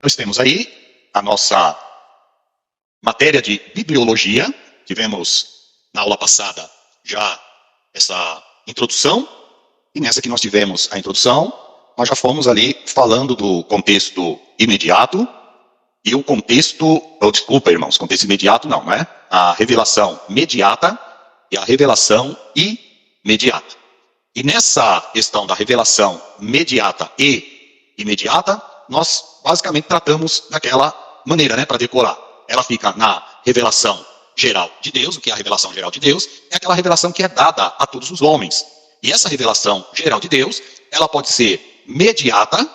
Nós temos aí a nossa matéria de bibliologia. Tivemos na aula passada já essa introdução, e nessa que nós tivemos a introdução, nós já fomos ali falando do contexto imediato e o contexto, desculpa irmãos, contexto imediato não é? A revelação mediata e a revelação imediata. E nessa questão da revelação mediata e imediata, nós basicamente tratamos daquela maneira, né, para decorar. Ela fica na revelação geral de Deus. O que é a revelação geral de Deus? É aquela revelação que é dada a todos os homens. E essa revelação geral de Deus, ela pode ser mediata,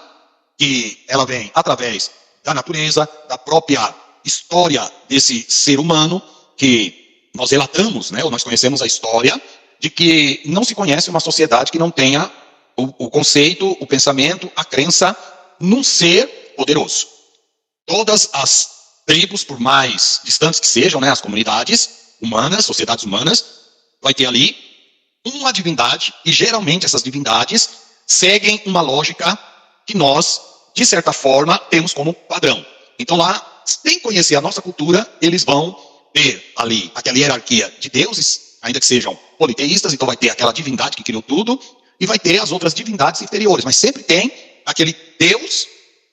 que ela vem através da natureza, da própria história desse ser humano, que nós relatamos, né, ou nós conhecemos a história, de que não se conhece uma sociedade que não tenha o conceito, o pensamento, a crença num ser poderoso. Todas as tribos, por mais distantes que sejam, né, as comunidades humanas, sociedades humanas, vai ter ali uma divindade, e geralmente essas divindades seguem uma lógica que nós, de certa forma, temos como padrão. Então lá, sem conhecer a nossa cultura, eles vão ter ali aquela hierarquia de deuses, ainda que sejam politeístas, então vai ter aquela divindade que criou tudo, e vai ter as outras divindades inferiores, mas sempre tem aquele Deus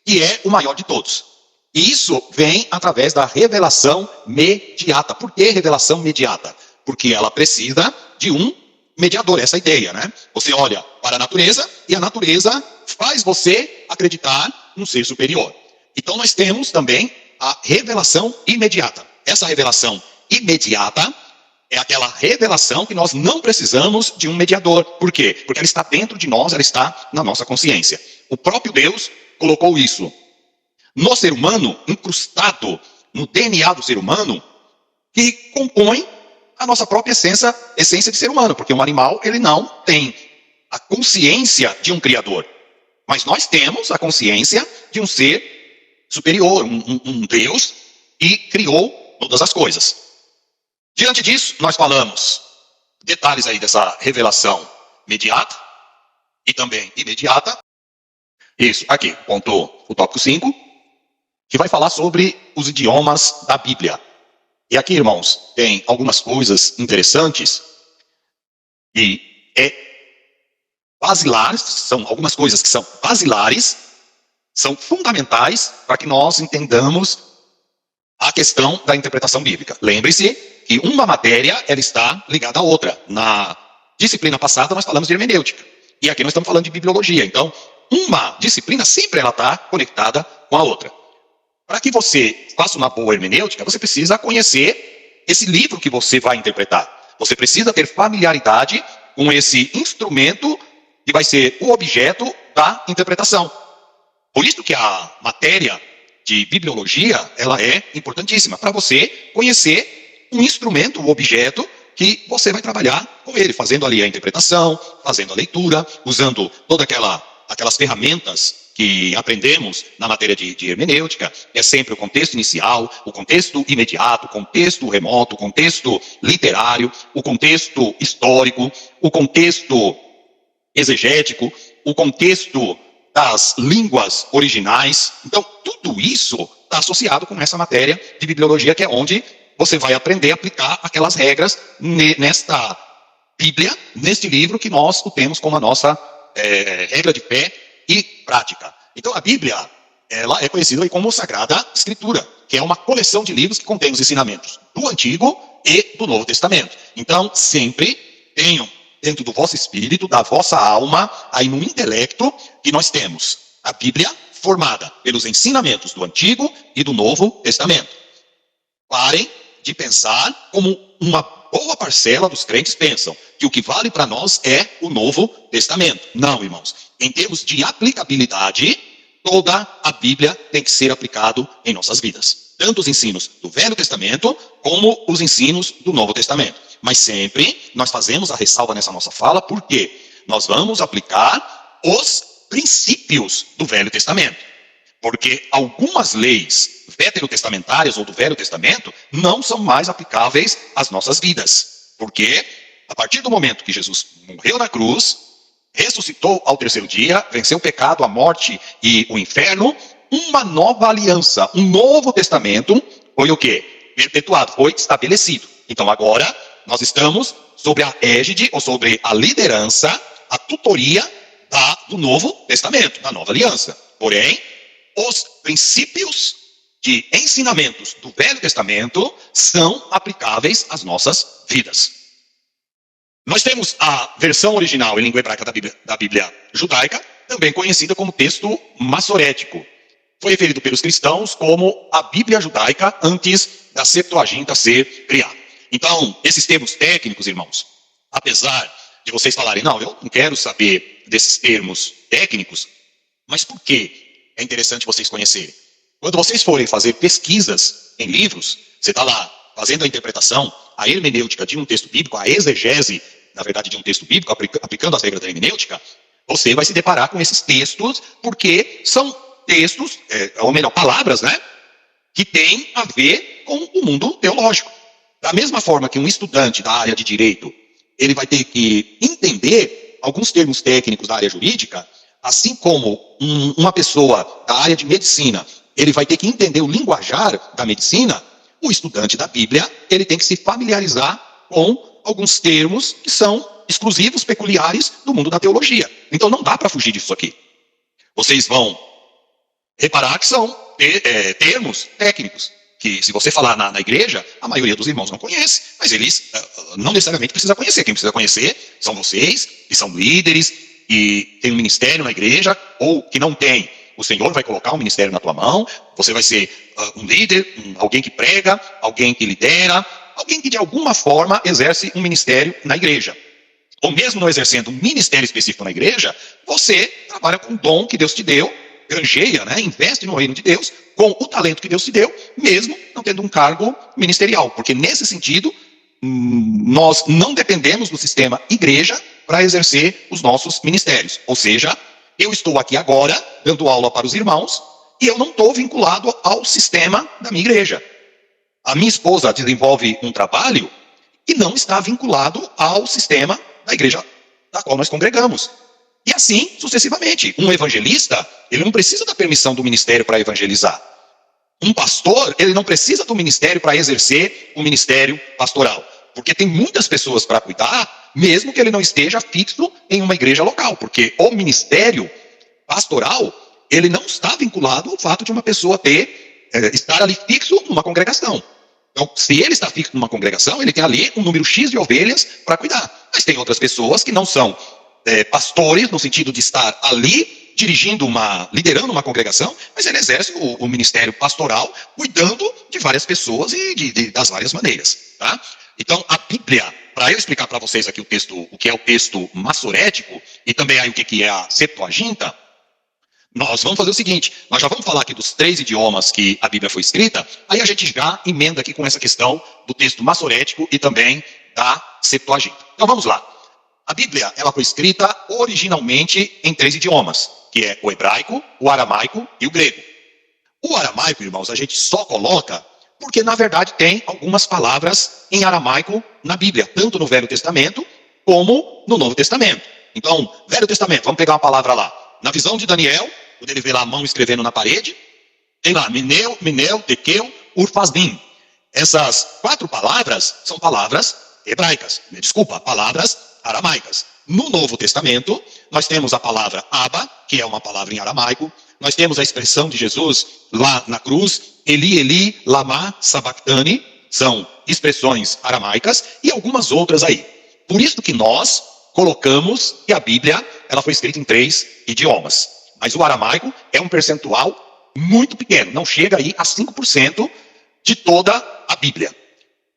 que é o maior de todos. E isso vem através da revelação mediata. Por que revelação mediata? Porque ela precisa de um mediador, essa ideia, né? Você olha para a natureza e a natureza faz você acreditar num ser superior. Então nós temos também a revelação imediata. Essa revelação imediata é aquela revelação que nós não precisamos de um mediador. Por quê? Porque ela está dentro de nós, ela está na nossa consciência. O próprio Deus colocou isso no ser humano, incrustado no DNA do ser humano, que compõe a nossa própria essência de ser humano, porque um animal, ele não tem a consciência de um criador, mas nós temos a consciência de um ser superior, um Deus, e criou todas as coisas. Diante disso, nós falamos detalhes aí dessa revelação mediata e também imediata. Isso, aqui, o tópico 5, que vai falar sobre os idiomas da Bíblia. E aqui, irmãos, tem algumas coisas interessantes e basilares, são algumas coisas que são basilares, são fundamentais para que nós entendamos a questão da interpretação bíblica. Lembre-se que uma matéria ela está ligada à outra. Na disciplina passada nós falamos de hermenêutica e aqui nós estamos falando de bibliologia. Então, uma disciplina sempre ela está conectada com a outra. Para que você faça uma boa hermenêutica, você precisa conhecer esse livro que você vai interpretar. Você precisa ter familiaridade com esse instrumento que vai ser o objeto da interpretação. Por isso que a matéria de bibliologia, ela é importantíssima para você conhecer um instrumento, um objeto que você vai trabalhar com ele, fazendo ali a interpretação, fazendo a leitura, usando todas aquelas ferramentas que aprendemos na matéria de hermenêutica. É sempre o contexto inicial, o contexto imediato, o contexto remoto, o contexto literário, o contexto histórico, o contexto exegético, o contexto das línguas originais. Então, tudo isso está associado com essa matéria de bibliologia, que é onde você vai aprender a aplicar aquelas regras nesta Bíblia, neste livro que nós o temos como a nossa regra de fé e prática. Então a Bíblia, ela é conhecida como Sagrada Escritura, que é uma coleção de livros que contém os ensinamentos do Antigo e do Novo Testamento. Então sempre tenham dentro do vosso espírito, da vossa alma, aí no intelecto, que nós temos a Bíblia formada pelos ensinamentos do Antigo e do Novo Testamento. Parem de pensar como uma boa parcela dos crentes pensam, que o que vale para nós é o Novo Testamento. Não, irmãos. Em termos de aplicabilidade, toda a Bíblia tem que ser aplicado em nossas vidas. Tanto os ensinos do Velho Testamento, como os ensinos do Novo Testamento. Mas sempre nós fazemos a ressalva nessa nossa fala, porque nós vamos aplicar os princípios do Velho Testamento. Porque algumas leis veterotestamentárias ou do Velho Testamento não são mais aplicáveis às nossas vidas. Porque a partir do momento que Jesus morreu na cruz, ressuscitou ao terceiro dia, venceu o pecado, a morte e o inferno, uma nova aliança, um novo testamento foi o quê? Perpetuado, foi estabelecido. Então agora nós estamos sobre a égide ou sobre a liderança, a tutoria do Novo Testamento, da nova aliança. Porém, os princípios de ensinamentos do Velho Testamento são aplicáveis às nossas vidas. Nós temos a versão original em língua hebraica da Bíblia judaica, também conhecida como texto massorético. Foi referido pelos cristãos como a Bíblia judaica antes da Septuaginta ser criada. Então, esses termos técnicos, irmãos, apesar de vocês falarem, não, eu não quero saber desses termos técnicos, mas por que é interessante vocês conhecerem? Quando vocês forem fazer pesquisas em livros, você está lá fazendo a interpretação, a hermenêutica de um texto bíblico, a exegese, na verdade, de um texto bíblico, aplicando as regras da hermenêutica, você vai se deparar com esses textos, porque são textos, ou melhor, palavras, né, que têm a ver com o mundo teológico. Da mesma forma que um estudante da área de direito, ele vai ter que entender alguns termos técnicos da área jurídica, assim como uma pessoa da área de medicina, ele vai ter que entender o linguajar da medicina, o estudante da Bíblia, ele tem que se familiarizar com alguns termos que são exclusivos, peculiares do mundo da teologia. Então não dá para fugir disso aqui. Vocês vão reparar que são termos técnicos, que se você falar na igreja, a maioria dos irmãos não conhece, mas eles não necessariamente precisam conhecer. Quem precisa conhecer são vocês, que são líderes, e tem um ministério na igreja, ou que não tem. O Senhor vai colocar um ministério na tua mão, você vai ser um líder, alguém que prega, alguém que lidera, alguém que de alguma forma exerce um ministério na igreja. Ou mesmo não exercendo um ministério específico na igreja, você trabalha com o dom que Deus te deu, granjeia, né, investe no reino de Deus, com o talento que Deus te deu, mesmo não tendo um cargo ministerial. Porque nesse sentido, nós não dependemos do sistema igreja para exercer os nossos ministérios. Ou seja, eu estou aqui agora, dando aula para os irmãos, e eu não estou vinculado ao sistema da minha igreja. A minha esposa desenvolve um trabalho que não está vinculado ao sistema da igreja da qual nós congregamos. E assim, sucessivamente. Um evangelista, ele não precisa da permissão do ministério para evangelizar. Um pastor, ele não precisa do ministério para exercer o ministério pastoral. Porque tem muitas pessoas para cuidar, mesmo que ele não esteja fixo em uma igreja local. Porque o ministério pastoral, ele não está vinculado ao fato de uma pessoa estar ali fixo numa congregação. Então, se ele está fixo numa congregação, ele tem ali um número X de ovelhas para cuidar. Mas tem outras pessoas que não são pastores, no sentido de estar ali, liderando uma congregação, mas ele exerce o ministério pastoral, cuidando de várias pessoas e das várias maneiras. Tá? Então, a Bíblia, para eu explicar para vocês aqui o que é o texto massorético, e também aí o que é a Septuaginta, nós vamos fazer o seguinte, nós já vamos falar aqui dos 3 idiomas que a Bíblia foi escrita, aí a gente já emenda aqui com essa questão do texto massorético e também da Septuaginta. Então vamos lá. A Bíblia, ela foi escrita originalmente em 3 idiomas, que é o hebraico, o aramaico e o grego. O aramaico, irmãos, a gente só coloca porque, na verdade, tem algumas palavras em aramaico na Bíblia, tanto no Velho Testamento como no Novo Testamento. Então, Velho Testamento, vamos pegar uma palavra lá. Na visão de Daniel, quando ele vê lá a mão escrevendo na parede, tem lá, Mineu, Tequeu, Urfazdim. Essas 4 palavras são palavras hebraicas, palavras aramaicas. No Novo Testamento, nós temos a palavra Abba, que é uma palavra em aramaico. Nós temos a expressão de Jesus lá na cruz, Eli, Eli, lama sabachthani, são expressões aramaicas e algumas outras aí. Por isso que nós colocamos que a Bíblia ela foi escrita em 3 idiomas. Mas o aramaico é um percentual muito pequeno, não chega aí a 5% de toda a Bíblia.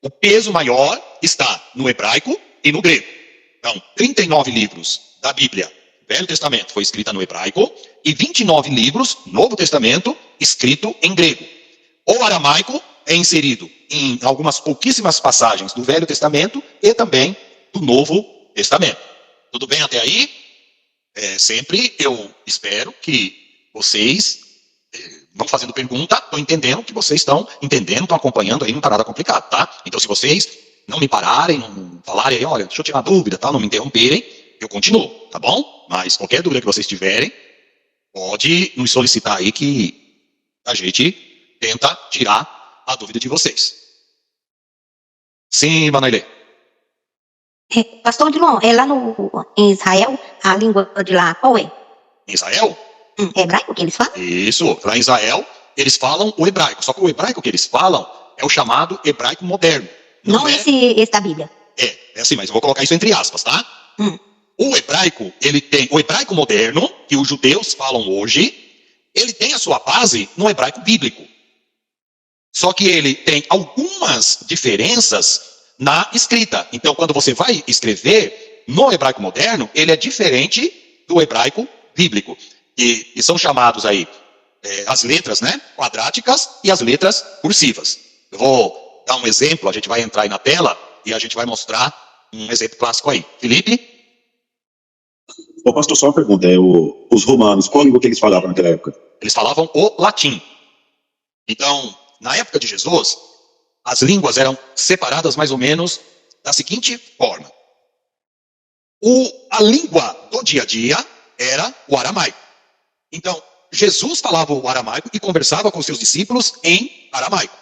O peso maior está no hebraico e no grego. Então, 39 livros da Bíblia, Velho Testamento, foi escrita no hebraico, e 29 livros, Novo Testamento, escrito em grego. O aramaico é inserido em algumas pouquíssimas passagens do Velho Testamento e também do Novo Testamento. Tudo bem até aí? Sempre eu espero que vocês vão fazendo pergunta, estou entendendo que vocês estão entendendo, estão acompanhando aí, não está nada complicado, tá? Então, se vocês não me pararem, não falarem, olha, deixa eu tirar dúvida, tá? Não me interromperem, eu continuo, tá bom? Mas qualquer dúvida que vocês tiverem, pode nos solicitar aí que a gente tenta tirar a dúvida de vocês. Sim, Manoelê. Pastor Odilon, lá em Israel, a língua de lá qual é? Em Israel? É hebraico que eles falam? Isso, lá em Israel, eles falam o hebraico. Só que o hebraico que eles falam é o chamado hebraico moderno. Não esse da Bíblia. É assim, mas eu vou colocar isso entre aspas, tá? O hebraico, ele tem o hebraico moderno, que os judeus falam hoje, ele tem a sua base no hebraico bíblico. Só que ele tem algumas diferenças na escrita. Então, quando você vai escrever no hebraico moderno, ele é diferente do hebraico bíblico. E são chamados aí as letras, né, quadráticas e as letras cursivas. Eu vou dar um exemplo, a gente vai entrar aí na tela e a gente vai mostrar um exemplo clássico aí. Felipe? Ô, pastor, só uma pergunta. Os romanos, qual língua que eles falavam naquela época? Eles falavam o latim. Então, na época de Jesus, as línguas eram separadas mais ou menos da seguinte forma. A língua do dia a dia era o aramaico. Então, Jesus falava o aramaico e conversava com seus discípulos em aramaico.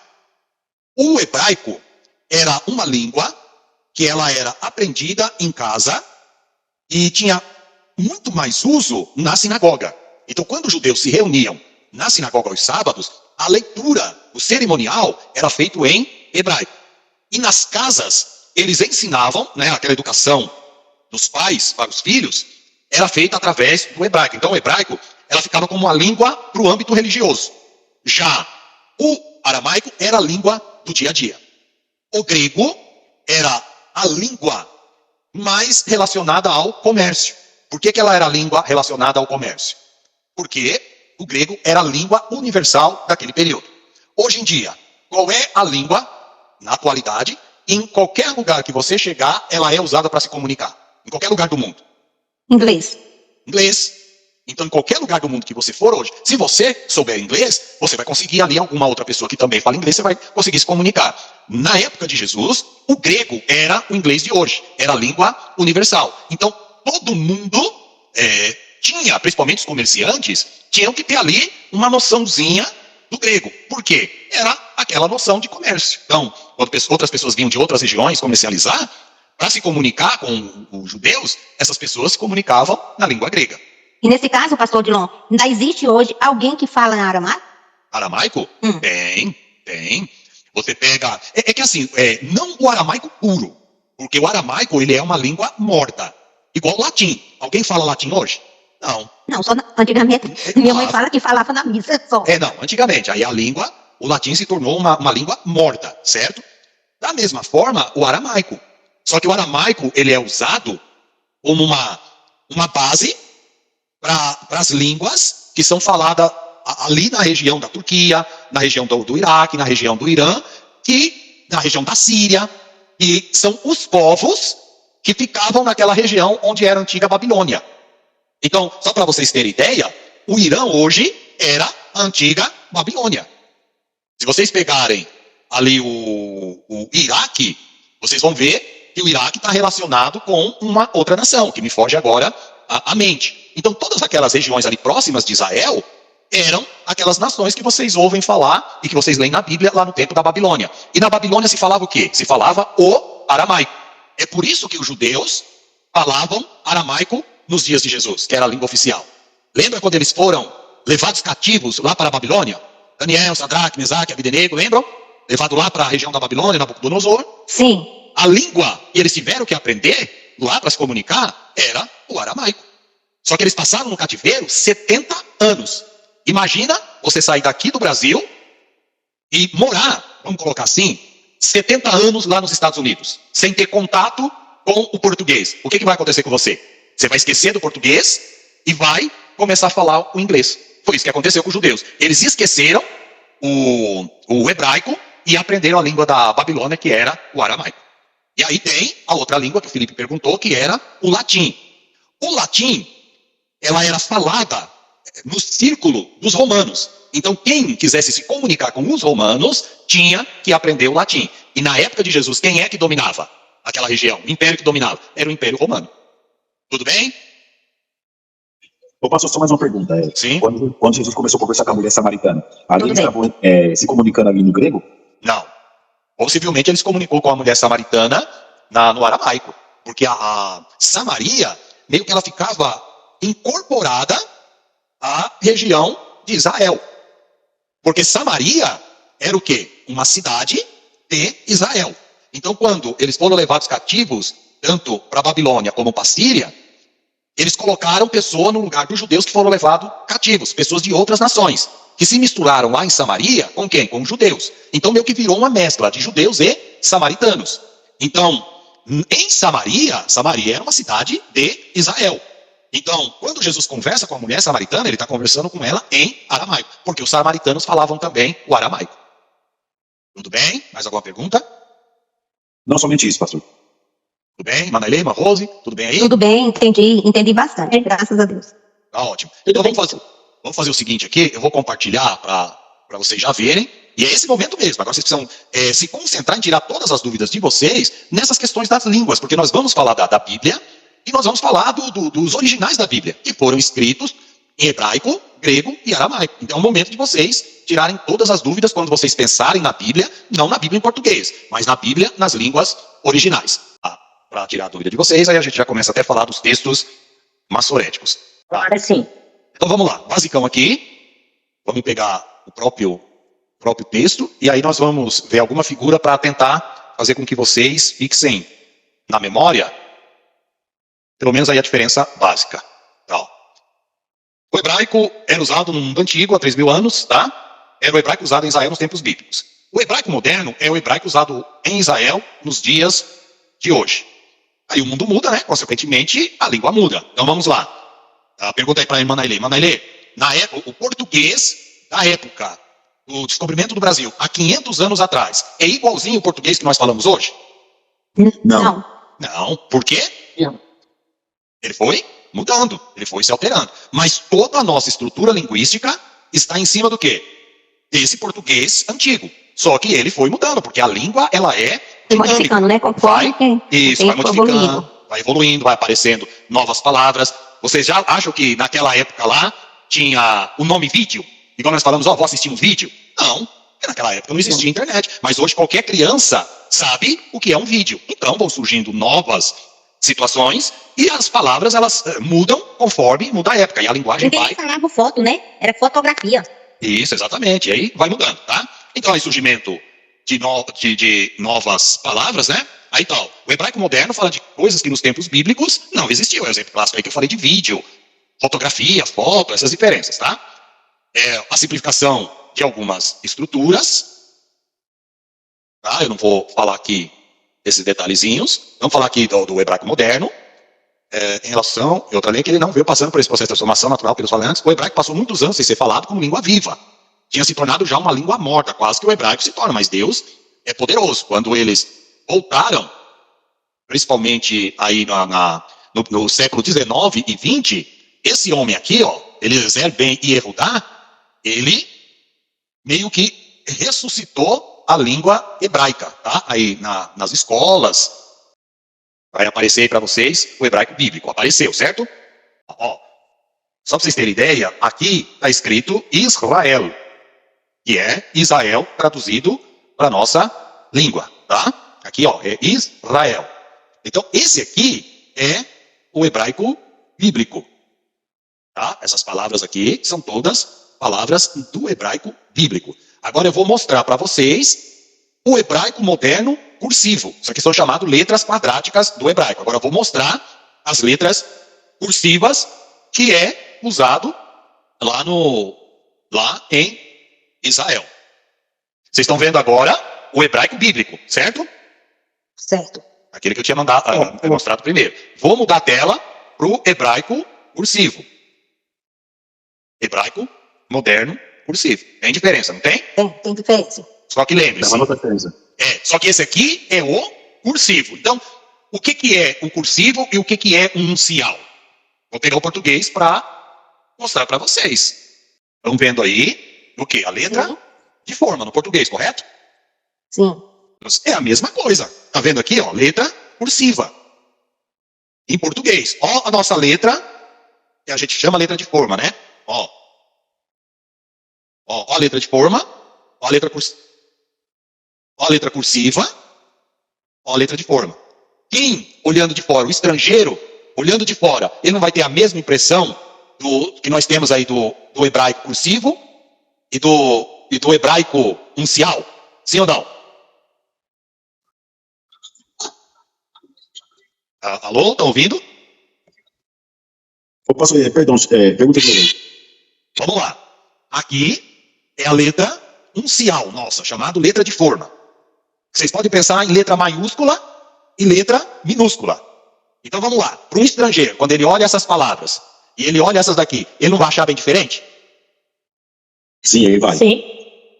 O hebraico era uma língua que ela era aprendida em casa e tinha muito mais uso na sinagoga. Então, quando os judeus se reuniam na sinagoga aos sábados, a leitura, o cerimonial, era feito em hebraico. E nas casas, eles ensinavam, né, aquela educação dos pais para os filhos, era feita através do hebraico. Então, o hebraico, ela ficava como uma língua para o âmbito religioso. Já o aramaico era a língua do dia a dia. O grego era a língua mais relacionada ao comércio. Por que ela era a língua relacionada ao comércio? Porque o grego era a língua universal daquele período. Hoje em dia, qual é a língua, na atualidade, em qualquer lugar que você chegar, ela é usada para se comunicar? Em qualquer lugar do mundo. Inglês. Inglês. Então, em qualquer lugar do mundo que você for hoje, se você souber inglês, você vai conseguir ali alguma outra pessoa que também fala inglês, você vai conseguir se comunicar. Na época de Jesus, o grego era o inglês de hoje, era a língua universal. Então, todo mundo tinha, principalmente os comerciantes, tinham que ter ali uma noçãozinha do grego. Por quê? Era aquela noção de comércio. Então, quando outras pessoas vinham de outras regiões comercializar, para se comunicar com os judeus, essas pessoas se comunicavam na língua grega. E nesse caso, pastor Odilon, ainda existe hoje alguém que fala em aramaico? Aramaico? Tem. Você pega... É que assim, não o aramaico puro, porque o aramaico, ele é uma língua morta. Igual o latim. Alguém fala latim hoje? Não. Não, só antigamente. Minha mãe fala que falava na missa só. Não, antigamente. Aí a língua, o latim se tornou uma língua morta, certo? Da mesma forma, o aramaico. Só que o aramaico, ele é usado como uma base para as línguas que são faladas ali na região da Turquia, na região do Iraque, na região do Irã, e na região da Síria, e são os povos que ficavam naquela região onde era a antiga Babilônia. Então, só para vocês terem ideia, o Irã hoje era a antiga Babilônia. Se vocês pegarem ali o Iraque, vocês vão ver que o Iraque está relacionado com uma outra nação, que me foge agora a mente. Então, todas aquelas regiões ali próximas de Israel eram aquelas nações que vocês ouvem falar e que vocês leem na Bíblia lá no tempo da Babilônia. E na Babilônia se falava o quê? Se falava o aramaico. É por isso que os judeus falavam aramaico nos dias de Jesus, que era a língua oficial. Lembra quando eles foram levados cativos lá para a Babilônia? Daniel, Sadraque, Mesaque, Abdenego, lembram? Levado lá para a região da Babilônia, Nabucodonosor. Sim. A língua que eles tiveram que aprender lá para se comunicar era o aramaico. Só que eles passaram no cativeiro 70 anos. Imagina você sair daqui do Brasil e morar, vamos colocar assim, 70 anos lá nos Estados Unidos, sem ter contato com o português. O que vai acontecer com você? Você vai esquecer do português e vai começar a falar o inglês. Foi isso que aconteceu com os judeus. Eles esqueceram o hebraico e aprenderam a língua da Babilônia, que era o aramaico. E aí tem a outra língua que o Felipe perguntou, que era o latim. O latim, ela era falada no círculo dos romanos. Então, quem quisesse se comunicar com os romanos, tinha que aprender o latim. E na época de Jesus, quem é que dominava aquela região? O império que dominava era o Império Romano. Tudo bem? Ô, pastor, só mais uma pergunta. Sim? Quando Jesus começou a conversar com a mulher samaritana, ali Tudo eles bem. estavam se comunicando ali no grego? Não. Possivelmente ele se comunicou com a mulher samaritana no aramaico. Porque a Samaria, meio que ela ficava incorporada à região de Israel. Porque Samaria era o quê? Uma cidade de Israel. Então, quando eles foram levados cativos, tanto para a Babilônia como para a Síria, eles colocaram pessoas no lugar dos judeus que foram levados cativos, pessoas de outras nações, que se misturaram lá em Samaria com quem? Com os judeus. Então, meio que virou uma mescla de judeus e samaritanos. Então, em Samaria era uma cidade de Israel. Então, quando Jesus conversa com a mulher samaritana, ele está conversando com ela em aramaico, porque os samaritanos falavam também o aramaico. Tudo bem? Mais alguma pergunta? Não somente isso, pastor. Tudo bem? Manailê, Rose, tudo bem aí? Tudo bem, entendi bastante, graças a Deus. Tá ótimo. Então vamos fazer o seguinte aqui, eu vou compartilhar para vocês já verem, e é esse momento mesmo. Agora vocês precisam se concentrar em tirar todas as dúvidas de vocês nessas questões das línguas, porque nós vamos falar da Bíblia, e nós vamos falar dos originais da Bíblia, que foram escritos em hebraico, grego e aramaico. Então é o momento de vocês tirarem todas as dúvidas quando vocês pensarem na Bíblia, não na Bíblia em português, mas na Bíblia nas línguas originais. Para tirar a dúvida de vocês, aí a gente já começa até a falar dos textos massoréticos. Tá? Agora sim. Então vamos lá, basicão aqui, vamos pegar o próprio texto, e aí nós vamos ver alguma figura para tentar fazer com que vocês fixem na memória, pelo menos aí a diferença básica. Tá? O hebraico era usado no mundo antigo, há 3.000 anos, tá? Era o hebraico usado em Israel nos tempos bíblicos. O hebraico moderno é o hebraico usado em Israel nos dias de hoje. Aí o mundo muda, né? Consequentemente, a língua muda. Então vamos lá. Pergunta aí para a irmã Nailê. Manailê, o português da época do descobrimento do Brasil, há 500 anos atrás, é igualzinho o português que nós falamos hoje? Não. Não. Por quê? Não. Ele foi mudando, ele foi se alterando. Mas toda a nossa estrutura linguística está em cima do quê? Desse português antigo. Só que ele foi mudando, porque a língua, ela é dinâmica. Modificando, né? Conforme vai modificando, vai evoluindo, vai aparecendo novas palavras. Vocês já acham que naquela época lá tinha o nome vídeo? Igual nós falamos, vou assistir um vídeo? Não, porque naquela época não existia internet. Mas hoje qualquer criança sabe o que é um vídeo. Então vão surgindo novas situações e as palavras, elas mudam conforme muda a época. E a linguagem vai... Ninguém falava foto, né? Era fotografia. Isso, exatamente. E aí vai mudando, tá? Então aí surgimento de novas palavras, né? Aí tal, o hebraico moderno fala de coisas que nos tempos bíblicos não existiam. É o exemplo clássico aí que eu falei de vídeo, fotografia, foto, essas diferenças, tá? A simplificação de algumas estruturas, tá? Eu não vou falar aqui esses detalhezinhos. Vamos falar aqui do hebraico moderno, em relação, e outra lei que ele não veio passando por esse processo de transformação natural pelos falantes. O hebraico passou muitos anos sem ser falado como língua viva. Tinha se tornado já uma língua morta, quase que o hebraico se torna, mas Deus é poderoso. Quando eles voltaram, principalmente aí no século 19 e 20, esse homem aqui, ó, Eliezer ben Yehudá, ele meio que ressuscitou a língua hebraica, tá? Aí nas escolas, vai aparecer aí para vocês o hebraico bíblico, apareceu, certo? Ó, só para vocês terem ideia, aqui está escrito Israel, que é Israel traduzido para a nossa língua, tá? Aqui, ó, é Israel. Então, esse aqui é o hebraico bíblico, tá? Essas palavras aqui são todas palavras do hebraico bíblico. Agora eu vou mostrar para vocês o hebraico moderno cursivo. Isso aqui são chamadas letras quadráticas do hebraico. Agora eu vou mostrar as letras cursivas que é usado lá em Israel. Vocês estão vendo agora o hebraico bíblico, certo? Certo. Aquele que eu tinha mostrado primeiro. Vou mudar a tela para o hebraico cursivo. Hebraico moderno cursivo. Tem diferença, não tem? Tem diferença. Só que lembre-se. Só que esse aqui é o cursivo. Então, o que é um cursivo e o que é um uncial? Vou pegar o português para mostrar para vocês. Estão vendo aí o que? A letra Sim. de forma no português, correto? Sim. É a mesma coisa. Tá vendo aqui, ó, letra cursiva. Em português. Ó, a nossa letra que a gente chama letra de forma, né? Ó a letra de forma, ó a letra cursiva, ó a letra de forma. Quem, olhando de fora, o estrangeiro, olhando de fora, ele não vai ter a mesma impressão que nós temos aí do hebraico cursivo e do hebraico uncial? Sim ou não? Alô, tá ouvindo? Ô, pastor, perdão, pergunta de novo. Vamos lá. Aqui é a letra uncial nossa, chamada letra de forma. Vocês podem pensar em letra maiúscula e letra minúscula. Então vamos lá. Para um estrangeiro, quando ele olha essas palavras e ele olha essas daqui, ele não vai achar bem diferente? Sim, ele vai. Sim.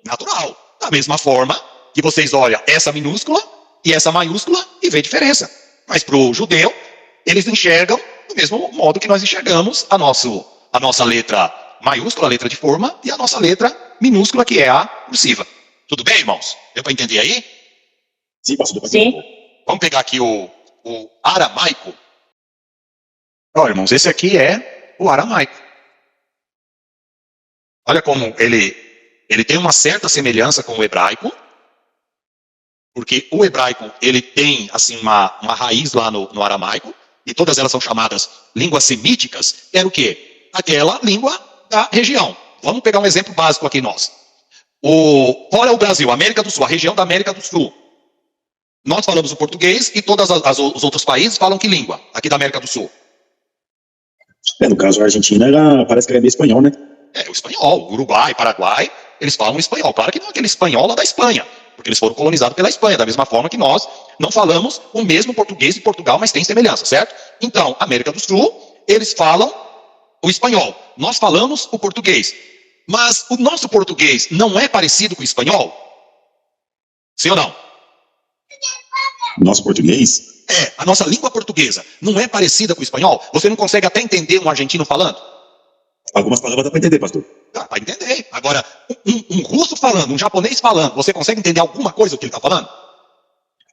Natural. Da mesma forma que vocês olham essa minúscula e essa maiúscula e vê diferença. Mas para o judeu, eles enxergam do mesmo modo que nós enxergamos a nossa letra maiúscula, a letra de forma, e a nossa letra minúscula, que é a cursiva. Tudo bem, irmãos? Deu para entender aí? Sim, pastor, depois Sim. Vamos pegar aqui o aramaico. Ó, irmãos, esse aqui é o aramaico. Olha como ele tem uma certa semelhança com o hebraico, porque o hebraico ele tem assim uma raiz lá no aramaico, e todas elas são chamadas línguas semíticas. Era o quê? Aquela língua da região. Vamos pegar um exemplo básico aqui nós. Fora o Brasil, América do Sul, a região da América do Sul. Nós falamos o português e todos os outros países falam que língua aqui da América do Sul? No caso, a Argentina parece que é meio espanhol, né? É o espanhol. Uruguai, Paraguai, eles falam espanhol. Claro que não é aquele espanhol lá da Espanha, porque eles foram colonizados pela Espanha, da mesma forma que nós não falamos o mesmo português de Portugal, mas tem semelhança, certo? Então, América do Sul, eles falam o espanhol. Nós falamos o português. Mas o nosso português não é parecido com o espanhol? Sim ou não? Nosso português? A nossa língua portuguesa não é parecida com o espanhol? Você não consegue até entender um argentino falando? Algumas palavras dá para entender, pastor. Dá para entender. Agora, um russo falando, um japonês falando, você consegue entender alguma coisa do que ele está falando?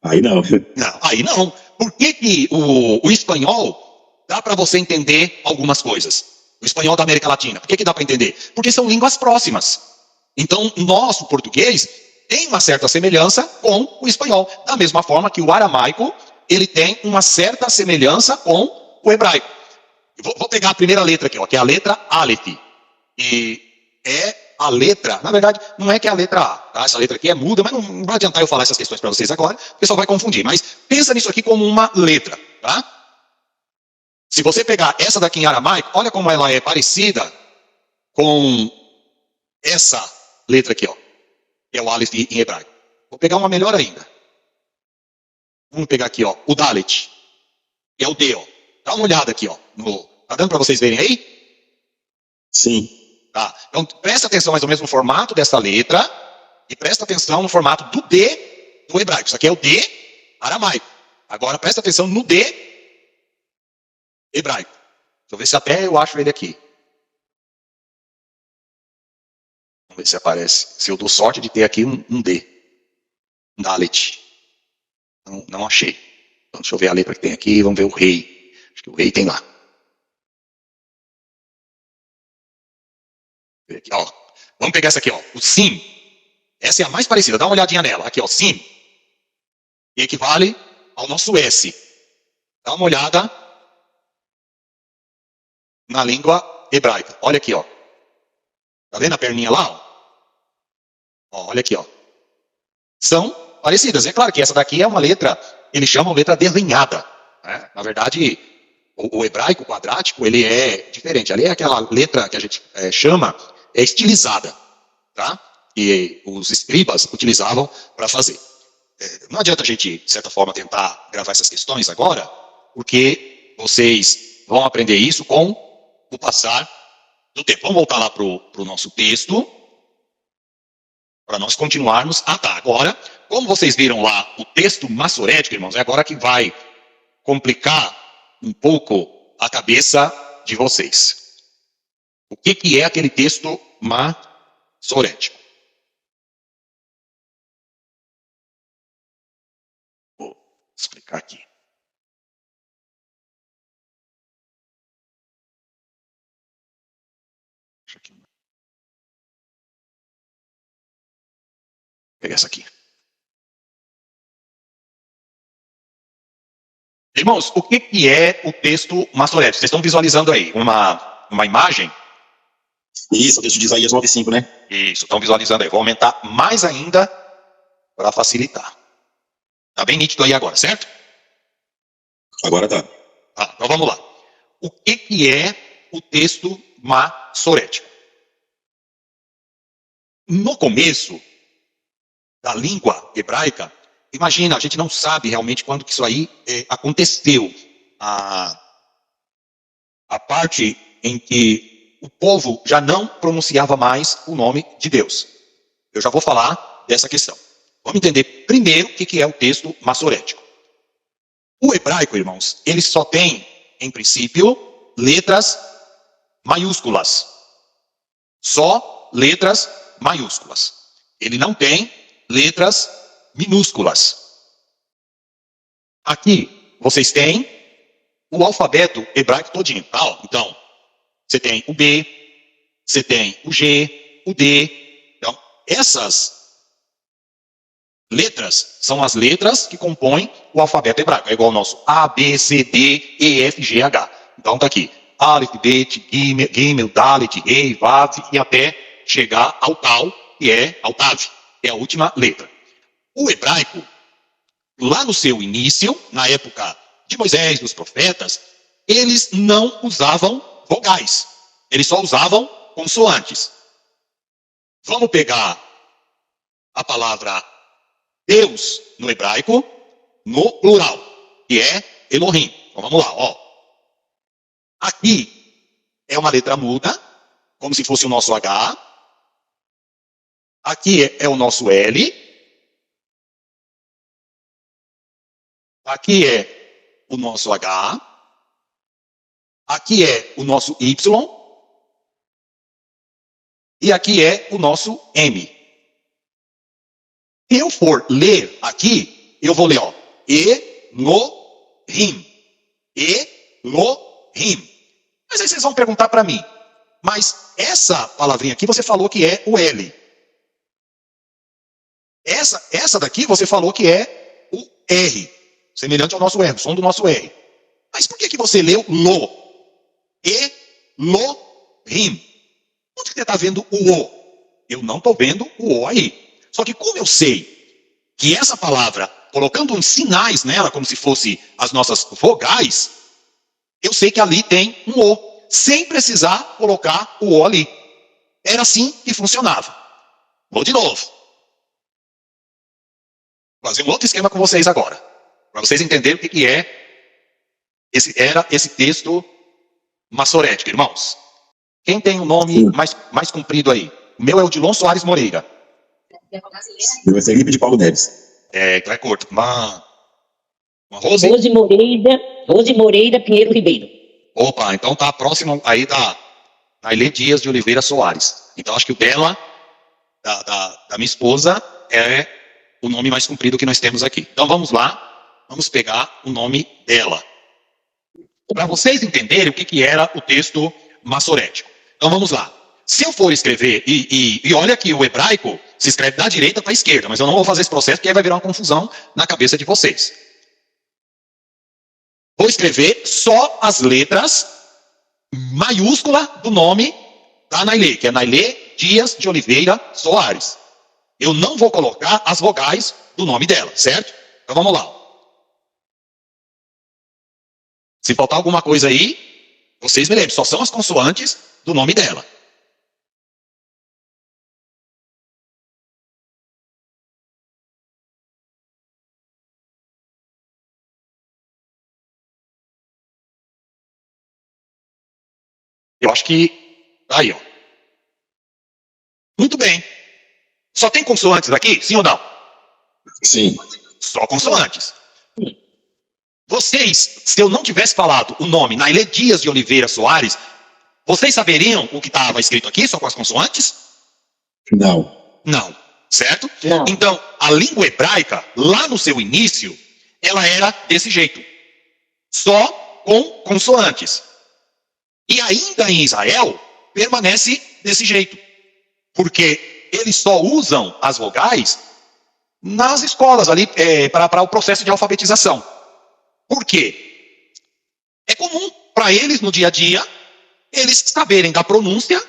Aí não. Não, aí não. Por que o espanhol dá para você entender algumas coisas? O espanhol da América Latina. Por que dá para entender? Porque são línguas próximas. Então, nosso português tem uma certa semelhança com o espanhol. Da mesma forma que o aramaico, ele tem uma certa semelhança com o hebraico. Vou pegar a primeira letra aqui, ó, que é a letra Aleph. E é a letra, na verdade, não é que é a letra A, tá? Essa letra aqui é muda, mas não vai adiantar eu falar essas questões para vocês agora, o pessoal vai confundir. Mas pensa nisso aqui como uma letra, tá? Se você pegar essa daqui em aramaico, olha como ela é parecida com essa letra aqui, ó, que é o Aleph em hebraico. Vou pegar uma melhor ainda. Vamos pegar aqui, ó, o Dalet, que é o D, ó. Dá uma olhada aqui, ó. Tá dando para vocês verem aí? Sim. Tá. Então, presta atenção mais ou menos no formato dessa letra e presta atenção no formato do D do hebraico. Isso aqui é o D aramaico. Agora, presta atenção no D hebraico. Deixa eu ver se até eu acho ele aqui. Vamos ver se aparece. Se eu dou sorte de ter aqui um D. Um Dalet. Não achei. Então, deixa eu ver a letra que tem aqui. Vamos ver o rei. Acho que o rei tem lá. Aqui, ó. Vamos pegar essa aqui, ó. O sim. Essa é a mais parecida. Dá uma olhadinha nela. Aqui, ó. Sim. E equivale ao nosso S. Dá uma olhada na língua hebraica. Olha aqui, ó. Tá vendo a perninha lá? Ó, olha aqui, ó. São parecidas. É claro que essa daqui é uma letra, eles chamam letra desenhada. Né? Na verdade, o hebraico quadrático, ele é diferente. Ali é aquela letra que a gente chama estilizada. Tá? E os escribas utilizavam para fazer. Não adianta a gente, de certa forma, tentar gravar essas questões agora, porque vocês vão aprender isso com o passar do tempo. Vamos voltar lá para o nosso texto, para nós continuarmos. Tá. Agora, como vocês viram lá, o texto massorético, irmãos, é agora que vai complicar um pouco a cabeça de vocês. O que é aquele texto massorético? Vou explicar aqui. pegar essa aqui. Irmãos, o que é o texto maçorético? Vocês estão visualizando aí uma imagem? Isso, o texto de Isaías 9:5, né? Isso, estão visualizando aí. Vou aumentar mais ainda para facilitar. Tá bem nítido aí agora, certo? Agora tá. Ah, então vamos lá. O que é o texto maçorético? No começo da língua hebraica, imagina, a gente não sabe realmente quando que isso aí aconteceu. A parte em que o povo já não pronunciava mais o nome de Deus. Eu já vou falar dessa questão. Vamos entender primeiro o que é o texto maçorético. O hebraico, irmãos, ele só tem, em princípio, letras maiúsculas. Só letras maiúsculas. Ele não tem letras minúsculas. Aqui, vocês têm o alfabeto hebraico todinho. Tá? Então, você tem o B, você tem o G, o D. Então, essas letras são as letras que compõem o alfabeto hebraico. É igual ao nosso A, B, C, D, E, F, G, H. Então, tá aqui. Aleph, Bet, Gimel, Dalet, Rei, Vav, e até chegar ao Tal, que é ao Tav, que é a última letra. O hebraico, lá no seu início, na época de Moisés, dos profetas, eles não usavam vogais. Eles só usavam consoantes. Vamos pegar a palavra Deus no hebraico, no plural, que é Elohim. Então vamos lá, ó. Aqui é uma letra muda, como se fosse o nosso H. Aqui é o nosso L. Aqui é o nosso H. Aqui é o nosso Y. E aqui é o nosso M. Se eu for ler aqui, eu vou ler, ó, Elohim. Elohim. Mas aí vocês vão perguntar para mim, mas essa palavrinha aqui você falou que é o L. Essa daqui você falou que é o R, semelhante ao nosso R, o som do nosso R. Mas por que você leu Lo? Elohim. Onde que você está vendo o O? Eu não estou vendo o O aí. Só que como eu sei que essa palavra, colocando uns sinais nela, como se fosse as nossas vogais, eu sei que ali tem um O, sem precisar colocar o O ali. Era assim que funcionava. Vou de novo. Vou fazer um outro esquema com vocês agora, para vocês entenderem o que era esse texto maçorético, irmãos. Quem tem um nome mais comprido aí? O meu é o Dilon Soares Moreira. Vai ser Felipe de Paulo Neves. É curto. Uma Rose? Rose Moreira Pinheiro Ribeiro. Opa, então tá próximo aí da Ailê Dias de Oliveira Soares. Então acho que o dela, da minha esposa, é o nome mais comprido que nós temos aqui. Então vamos lá, vamos pegar o nome dela. Para vocês entenderem o que era o texto maçorético. Então vamos lá. Se eu for escrever, e olha que o hebraico se escreve da direita para a esquerda, mas eu não vou fazer esse processo porque aí vai virar uma confusão na cabeça de vocês. Vou escrever só as letras maiúsculas do nome da Nailê, que é Nailê Dias de Oliveira Soares. Eu não vou colocar as vogais do nome dela, certo? Então vamos lá. Se faltar alguma coisa aí, vocês me lembrem, só são as consoantes do nome dela. Eu acho que... Aí, ó. Muito bem. Só tem consoantes aqui? Sim ou não? Sim. Só consoantes. Vocês, se eu não tivesse falado o nome Nailê Dias de Oliveira Soares, vocês saberiam o que estava escrito aqui, só com as consoantes? Não. Não. Certo? Não. Então, a língua hebraica, lá no seu início, ela era desse jeito. Só com consoantes. E ainda em Israel, permanece desse jeito. Porque eles só usam as vogais nas escolas ali para o processo de alfabetização. Por quê? É comum para eles no dia a dia, eles saberem da pronúncia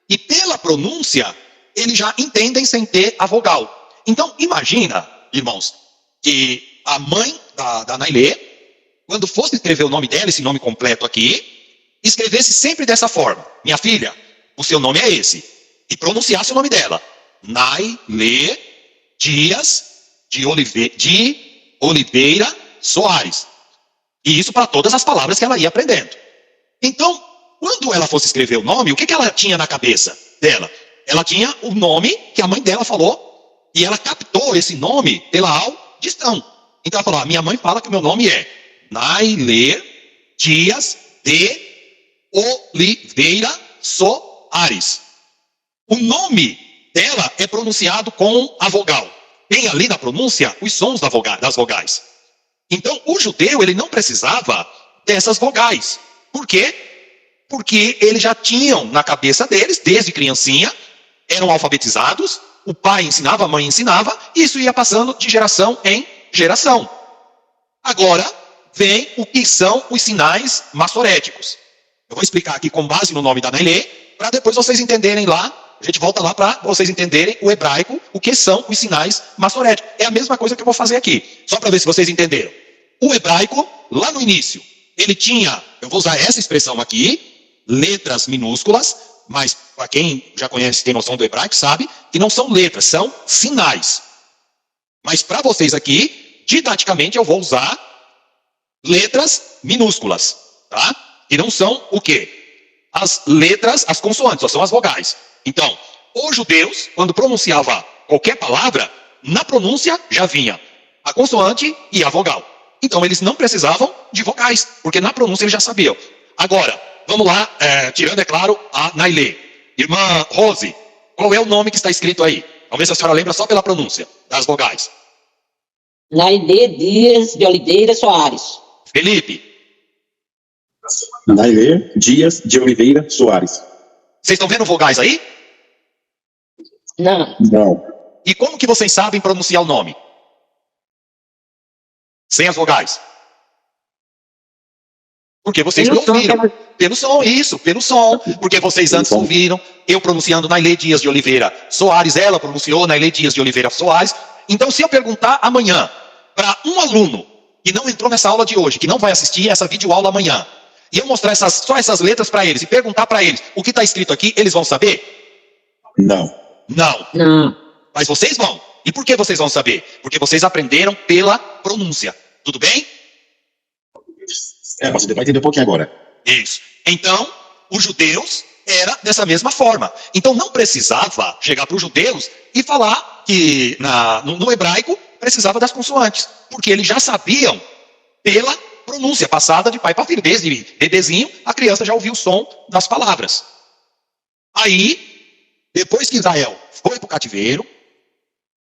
e pela pronúncia eles já entendem sem ter a vogal. Então imagina, irmãos, que a mãe da Nailê, quando fosse escrever o nome dela, esse nome completo aqui, escrevesse sempre dessa forma: minha filha, o seu nome é esse, e pronunciasse o nome dela: Nailê Dias de Oliveira Soares. E isso para todas as palavras que ela ia aprendendo. Então, quando ela fosse escrever o nome, o que ela tinha na cabeça dela? Ela tinha o nome que a mãe dela falou, e ela captou esse nome pela audição. Então ela falou: minha mãe fala que o meu nome é Nailê Dias de Oliveira Soares. O nome dela é pronunciado com a vogal. Tem ali na pronúncia os sons das vogais. Então o judeu, ele não precisava dessas vogais. Por quê? Porque eles já tinham na cabeça deles, desde criancinha, eram alfabetizados, o pai ensinava, a mãe ensinava, e isso ia passando de geração em geração. Agora vem o que são os sinais maçoréticos. Eu vou explicar aqui com base no nome da Nailê, para depois vocês entenderem lá, a gente volta lá para vocês entenderem o hebraico, o que são os sinais maçoréticos. É a mesma coisa que eu vou fazer aqui, só para ver se vocês entenderam. O hebraico, lá no início, ele tinha, eu vou usar essa expressão aqui, letras minúsculas, mas para quem já conhece, tem noção do hebraico, sabe que não são letras, são sinais. Mas para vocês aqui, didaticamente, eu vou usar letras minúsculas, tá? E não são o quê? As letras, as consoantes, só são as vogais. Então, os judeus, quando pronunciava qualquer palavra, na pronúncia já vinha a consoante e a vogal. Então, eles não precisavam de vogais, porque na pronúncia eles já sabiam. Agora, vamos lá, tirando, é claro, a Nailê. Irmã Rose, qual é o nome que está escrito aí? Vamos ver se a senhora lembra só pela pronúncia das vogais. Nailê Dias de Oliveira Soares. Felipe, Nailê Dias de Oliveira Soares. vocês estão vendo vogais aí? Não. Não. E como que vocês sabem pronunciar o nome? Sem as vogais. Porque vocês me ouviram. Pelo som, isso, pelo som. Porque vocês antes ouviram eu pronunciando Nailê Dias de Oliveira Soares, ela pronunciou Nailê Dias de Oliveira Soares. Então, se eu perguntar amanhã para um aluno que não entrou nessa aula de hoje, que não vai assistir essa videoaula amanhã, e eu mostrar só essas letras para eles e perguntar para eles o que está escrito aqui, eles vão saber? Não. Não. Não. Mas vocês vão. E por que vocês vão saber? Porque vocês aprenderam pela pronúncia. Tudo bem? Você vai entender um pouquinho agora. Isso. Então, os judeus era dessa mesma forma. Então não precisava chegar para os judeus e falar que no hebraico precisava das consoantes. Porque eles já sabiam pela pronúncia passada de pai para filho. Desde bebezinho, a criança já ouvia o som das palavras. Aí, depois que Israel foi para o cativeiro,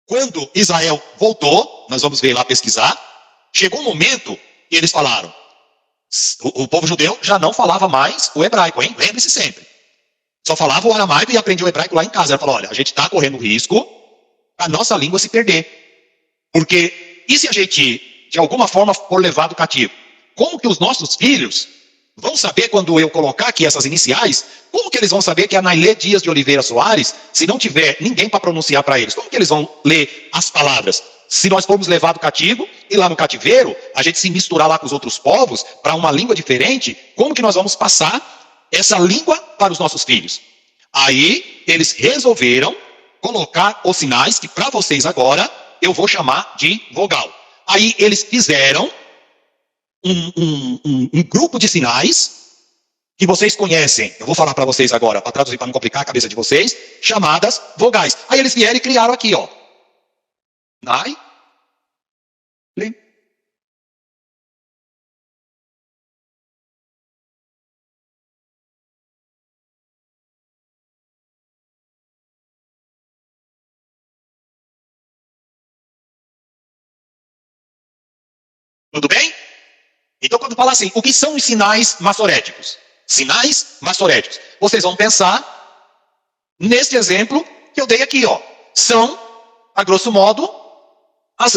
quando Israel voltou, nós vamos ver lá pesquisar, chegou um momento que eles falaram, o povo judeu já não falava mais o hebraico, hein? Lembre-se sempre. Só falava o aramaico e aprendia o hebraico lá em casa. Ela falou: olha, a gente está correndo risco a nossa língua se perder. Porque, e se a gente, de alguma forma, for levado cativo? Como que os nossos filhos vão saber, quando eu colocar aqui essas iniciais, como que eles vão saber que é a Nailê Dias de Oliveira Soares, se não tiver ninguém para pronunciar para eles? Como que eles vão ler as palavras? Se nós formos levados cativo, e lá no cativeiro, a gente se misturar lá com os outros povos, para uma língua diferente, como que nós vamos passar essa língua para os nossos filhos? Aí, eles resolveram colocar os sinais, que para vocês agora, eu vou chamar de vogal. Aí, eles fizeram um grupo de sinais, que vocês conhecem, eu vou falar para vocês agora, para traduzir, para não complicar a cabeça de vocês, chamadas vogais. Aí eles vieram e criaram aqui, ó. Nai, lê. Tudo bem? Então, quando fala assim, o que são os sinais maçoréticos? Sinais maçoréticos. Vocês vão pensar nesse exemplo que eu dei aqui, ó. São, a grosso modo, as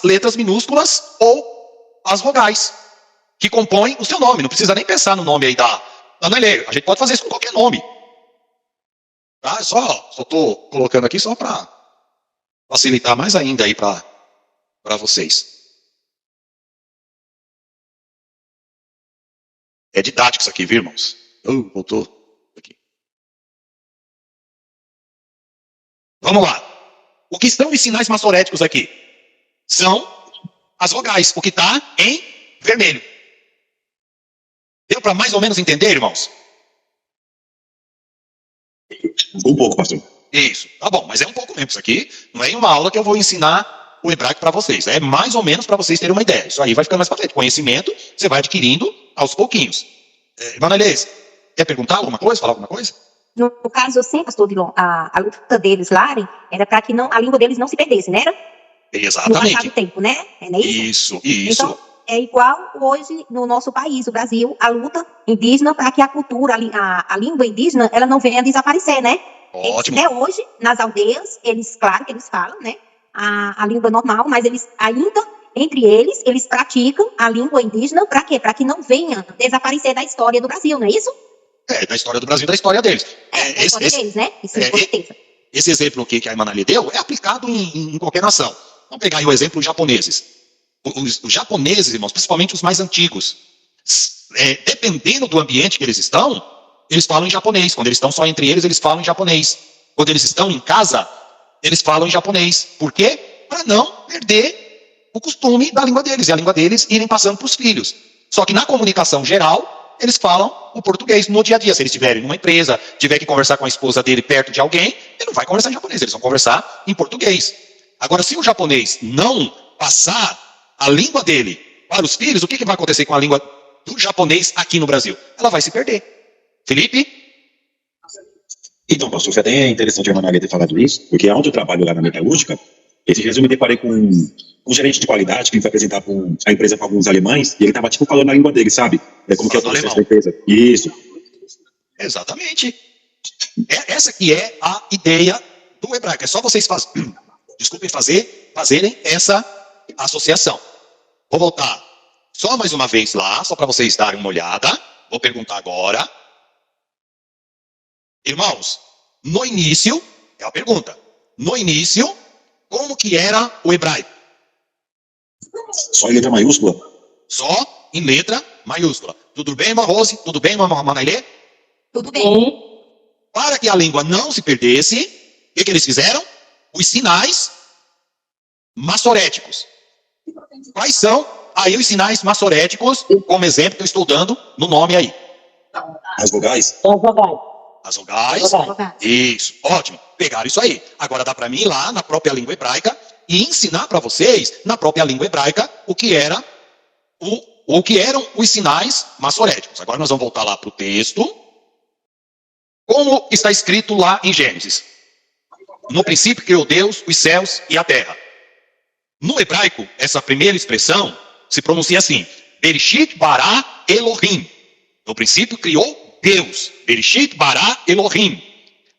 letras minúsculas ou as vogais, que compõem o seu nome. Não precisa nem pensar no nome aí da Nelê. A gente pode fazer isso com qualquer nome. Tá? Só estou colocando aqui só para facilitar mais ainda aí para vocês. É didático isso aqui, viu, irmãos? Voltou. Aqui. Vamos lá. O que estão os sinais maçoréticos aqui? São as vogais, o que está em vermelho. Deu para mais ou menos entender, irmãos? Um pouco, pastor. Isso, tá bom, mas é um pouco mesmo. Isso aqui não é em uma aula que eu vou ensinar o hebraico para vocês. É mais ou menos para vocês terem uma ideia. Isso aí vai ficando mais para frente. Conhecimento você vai adquirindo aos pouquinhos. Irmã Nelês, quer perguntar alguma coisa, falar alguma coisa? No caso, sim, pastor Dilon, a luta deles lá era para que a língua deles não se perdesse, né? No passar Exatamente. do tempo, né? Não é isso? Isso. Então, é igual hoje no nosso país, o Brasil, a luta indígena para que a cultura, a língua indígena, ela não venha desaparecer, né? Ótimo. Até hoje, nas aldeias, claro que eles falam, né? A língua normal, mas eles ainda, entre eles praticam a língua indígena para quê? Para que não venha desaparecer da história do Brasil, não é isso? Da história do Brasil, da história deles. Da história deles, né? Isso, com certeza. Esse exemplo que a irmã Nelê deu é aplicado em qualquer nação. Vamos pegar aí o exemplo dos japoneses. Os japoneses, irmãos, principalmente os mais antigos, dependendo do ambiente que eles estão, eles falam em japonês. Quando eles estão só entre eles falam em japonês. Quando eles estão em casa, eles falam em japonês. Por quê? Para não perder o costume da língua deles, e a língua deles irem passando para os filhos. Só que na comunicação geral, eles falam o português no dia a dia. Se eles estiverem numa empresa, tiver que conversar com a esposa dele perto de alguém, ele não vai conversar em japonês, eles vão conversar em português. Agora, se o japonês não passar a língua dele para os filhos, o que vai acontecer com a língua do japonês aqui no Brasil? Ela vai se perder. Felipe? Então, pastor, foi até interessante a irmã Maria ter falado isso, porque onde eu trabalho lá na metalúrgica, esse dias eu me deparei com um gerente de qualidade que me foi apresentar a empresa para alguns alemães, e ele estava tipo falando a língua dele, sabe? Como que é o processo da empresa. Isso. Exatamente. Essa que é a ideia do hebraico. É só vocês fazerem essa associação. Vou voltar só mais uma vez lá, só para vocês darem uma olhada. Vou perguntar agora. Irmãos, no início, é a pergunta. No início, como que era o hebraico? Só em letra maiúscula? Só em letra maiúscula. Tudo bem, irmã Rose? Tudo bem, irmã Manailê? Tudo bem. Para que a língua não se perdesse, o que eles fizeram? Os sinais maçoréticos. Quais são aí os sinais maçoréticos, como exemplo que eu estou dando no nome aí? As vogais? As vogais. Isso, ótimo. Pegaram isso aí. Agora dá para mim ir lá na própria língua hebraica e ensinar para vocês, na própria língua hebraica, o que eram os sinais maçoréticos. Agora nós vamos voltar lá para o texto. Como está escrito lá em Gênesis. No princípio criou Deus os céus e a terra. No hebraico, essa primeira expressão se pronuncia assim: Bereshit bara Elohim. No princípio criou Deus. Bereshit bara Elohim.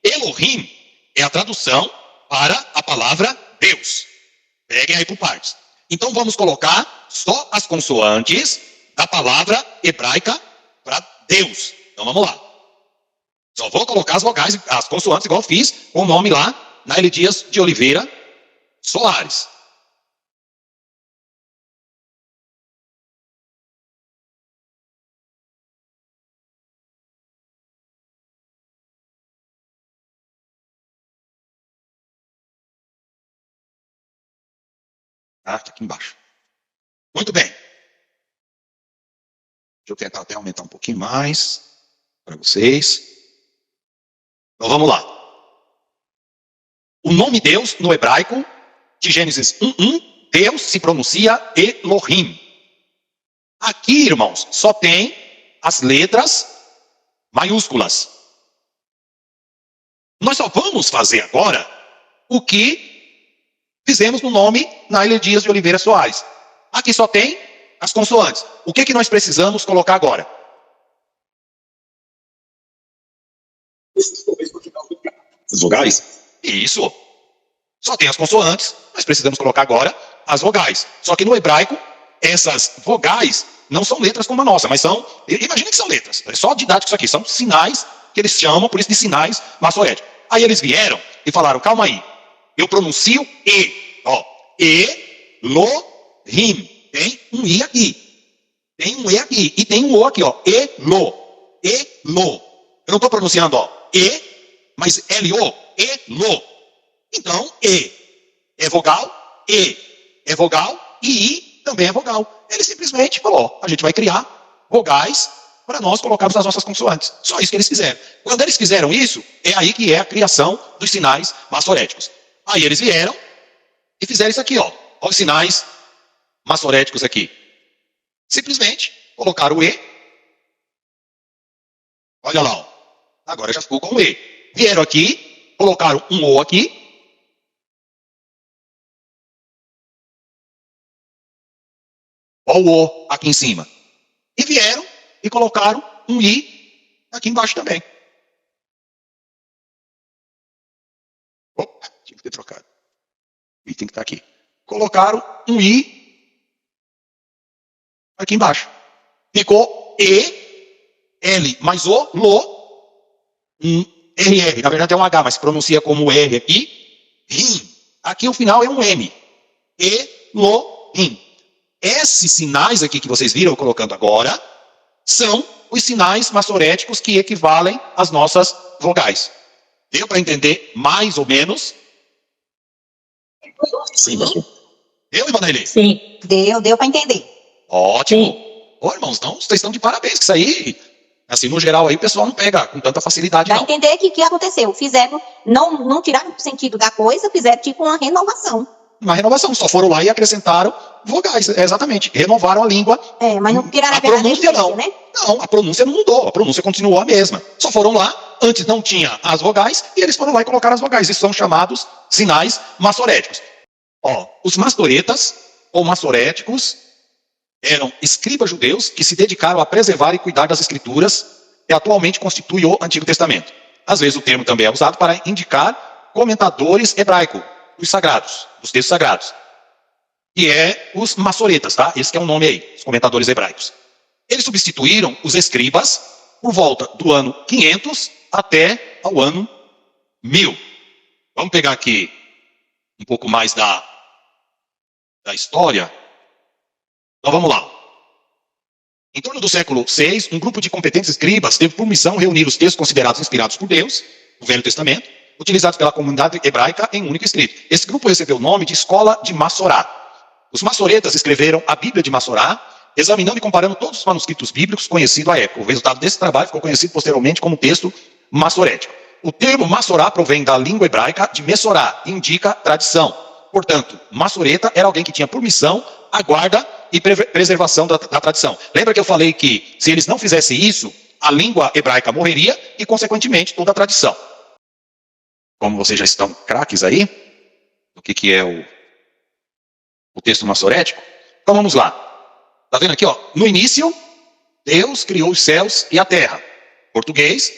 Elohim é a tradução para a palavra Deus. Peguem aí por partes. Então vamos colocar só as consoantes da palavra hebraica para Deus. Então vamos lá. Só vou colocar as vogais, as consoantes, igual eu fiz com o nome lá, Naile Dias de Oliveira Soares. Tá aqui embaixo. Muito bem. Deixa eu tentar até aumentar um pouquinho mais para vocês. Então vamos lá. O nome Deus no hebraico de Gênesis 1:1, Deus se pronuncia Elohim. Aqui, irmãos, só tem as letras maiúsculas. Nós só vamos fazer agora o que fizemos no nome Naile Dias de Oliveira Soares. Aqui só tem as consoantes. O que nós precisamos colocar agora? As vogais? Isso. Só tem as consoantes, mas precisamos colocar agora as vogais. Só que no hebraico, essas vogais não são letras como a nossa, mas são, imagina que são letras, é só didático isso aqui, são sinais que eles chamam, por isso de sinais maçoréticos. Aí eles vieram e falaram, calma aí, eu pronuncio E, ó, Elohim, tem um I aqui, tem um E aqui, e tem um O aqui, ó, Elo. Eu não estou pronunciando, ó, E, mas L-O, Elo. Então, E é vogal, E é vogal, e I também é vogal. Ele simplesmente falou, a gente vai criar vogais para nós colocarmos as nossas consoantes. Só isso que eles fizeram. Quando eles fizeram isso, é aí que é a criação dos sinais maçoréticos. Aí eles vieram e fizeram isso aqui, ó. Olha os sinais maçoréticos aqui. Simplesmente colocaram o E. Olha lá, ó. Agora já ficou com o E. Vieram aqui, colocaram um O aqui. Olha o O aqui em cima. E vieram e colocaram um I aqui embaixo também. Opa, tinha que ter trocado. O I tem que estar aqui. Colocaram um I aqui embaixo. Ficou E, L mais O, Lo, RR. Na verdade é um H, mas se pronuncia como R aqui. Rim. Aqui o final é um M. Elohim. Esses sinais aqui que vocês viram colocando agora são os sinais maçoréticos que equivalem às nossas vogais. Deu para entender mais ou menos? Sim, pastor. Deu, Ivanelli? Sim. Deu para entender. Ótimo. Sim. Ô, irmãos, então vocês estão de parabéns, que isso aí, assim, no geral aí o pessoal não pega com tanta facilidade, Dá a não. entender que o que aconteceu? Fizeram, não tiraram o sentido da coisa, fizeram tipo uma renovação. Uma renovação, só foram lá e acrescentaram vogais, exatamente. Renovaram a língua. Mas não tiraram A a verdadeira pronúncia essência, não. né? Não, a pronúncia não mudou, a pronúncia continuou a mesma. Só foram lá, antes não tinha as vogais, e eles foram lá e colocaram as vogais. Isso são chamados sinais maçoréticos. Ó, os mastoretas, ou maçoréticos, eram escribas judeus que se dedicaram a preservar e cuidar das escrituras, que atualmente constitui o Antigo Testamento. Às vezes o termo também é usado para indicar comentadores hebraicos, dos sagrados, dos textos sagrados. Que é os maçoretas, tá? Esse que é o nome aí, os comentadores hebraicos. Eles substituíram os escribas por volta do ano 500 até ao ano 1000. Vamos pegar aqui um pouco mais da história. Então vamos lá. Em torno do século VI, um grupo de competentes escribas teve por missão reunir os textos considerados inspirados por Deus, o Velho Testamento, utilizados pela comunidade hebraica em um único escrito. Esse grupo recebeu o nome de Escola de Massorá. Os maçoretas escreveram a Bíblia de Massorá, examinando e comparando todos os manuscritos bíblicos conhecidos à época. O resultado desse trabalho ficou conhecido posteriormente como texto massorético. O termo Massorá provém da língua hebraica de Messorá, e indica tradição. Portanto, maçoreta era alguém que tinha por missão a guarda e preservação da tradição. Lembra que eu falei que se eles não fizessem isso, a língua hebraica morreria e, consequentemente, toda a tradição. Como vocês já estão craques aí, o que é o texto massorético? Então vamos lá. Está vendo aqui, ó? No início, Deus criou os céus e a terra. Português,